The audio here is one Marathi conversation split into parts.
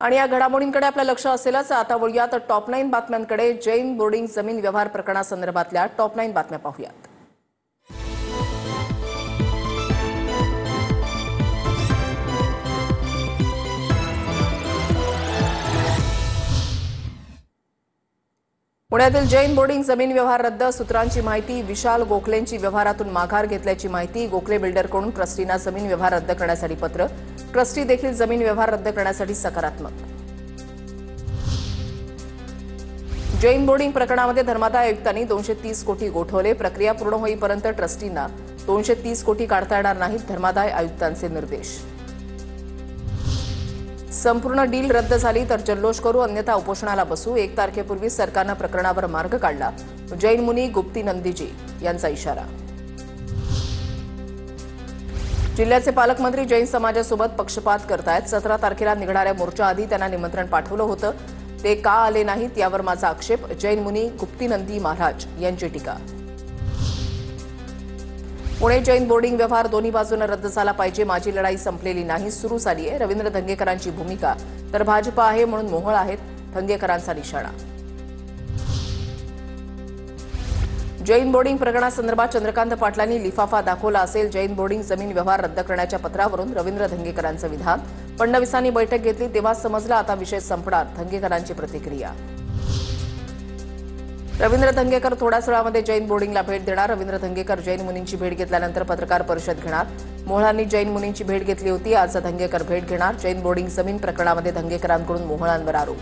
आणि या घडामोडींकडे आपलं लक्ष असेलच. आता वळूयात टॉप 9 बातम्यांकडे. जैन बोर्डिंग जमीन व्यवहार प्रकरणासंदर्भातल्या टॉप 9 बातम्या पाहूयात. पुण्यातील जैन बोर्डिंग जमीन व्यवहार रद्द. सूत्रांची माहिती. विशाल गोखलेंची व्यवहारातून माघार घेतल्याची माहिती. गोखले बिल्डरकडून ट्रस्टींना जमीन व्यवहार रद्द करण्यासाठी पत्र. ट्रस्टी देखील जमीन व्यवहार रद्द करण्यासाठी सकारात्मक. जैन बोर्डिंग प्रकरणामध्ये धर्मादाय आयुक्तांनी 230 कोटी गोठवले. प्रक्रिया पूर्ण होईपर्यंत ट्रस्टींना 230 कोटी काढता येणार नाहीत. धर्मादाय आयुक्तांचे निर्देश. संपूर्ण डील रद्द झाली तर जल्लोष करू, अन्यथा उपोषणाला बसू. 1 तारखेपूर्वी सरकारनं प्रकरणावर मार्ग काढला. जैन मुनी गुप्ती नंदीजी यांचा इशारा. जिल्ह्याचे पालकमंत्री जैन समाजासोबत पक्षपात करतायत. 17 तारखेला निघणाऱ्या मोर्चाआधी त्यांना निमंत्रण पाठवलं होतं, ते का आले नाहीत यावर माझा आक्षेप. जैन मुनी गुप्ती नंदी महाराज यांची टीका. पुणे जैन बोर्डिंग व्यवहार दोन्ही बाजूने रद्द झाला पाहिजे. माझी लढाई संपलेली नाही, सुरू झाली आहे. रवींद्र धंगेकरांची भूमिका. तर भाजप आहे म्हणून मोहळ आहेत, धंगेकरांचा निशाणा. जैन बोर्डिंग प्रकरणासंदर्भात चंद्रकांत पाटलांनी लिफाफा दाखवला असेल. जैन बोर्डिंग जमीन व्यवहार रद्द करण्याच्या पत्रावरून रवींद्र धंगेकरांचं विधान. फडणवीसांनी बैठक घेतली तेव्हा समजलं आता विषय संपणार. धंगेकरांची प्रतिक्रिया. रवींद्र धंगेकर थोड्याच वेळामध्ये जैन बोर्डिंगला भेट देणार. रवींद्र धंगेकर जैन मुनींची भेट घेतल्यानंतर पत्रकार परिषद घेणार. मोहळांनी जैन मुनींची भेट घेतली होती, आज धंगेकर भेट घेणार. जैन बोर्डिंग जमीन प्रकरणामध्ये धंगेकरांकडून मोहळांवर आरोप.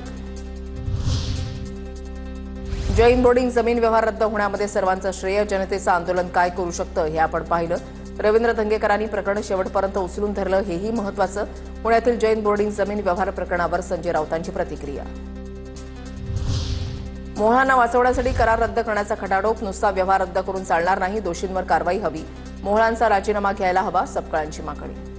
जैन बोर्डिंग जमीन व्यवहार रद्द होण्यामध्ये सर्वांचं श्रेय. जनतेचं आंदोलन काय करू शकतं हे आपण पाहिलं. रवींद्र धंगेकरांनी प्रकरण शेवटपर्यंत उचलून धरलं, हेही महत्त्वाचं. पुण्यातील जैन बोर्डिंग जमीन व्यवहार प्रकरणावर संजय राऊतांची प्रतिक्रिया. मोहळांना वाचवण्यासाठी करार रद्द करण्याचा खटाटोप. नुसता व्यवहार रद्द करून चालणार नाही, दोषींवर कारवाई हवी. मोहळांचा राजीनामा घ्यायला हवा, सपकाळांची मागणी.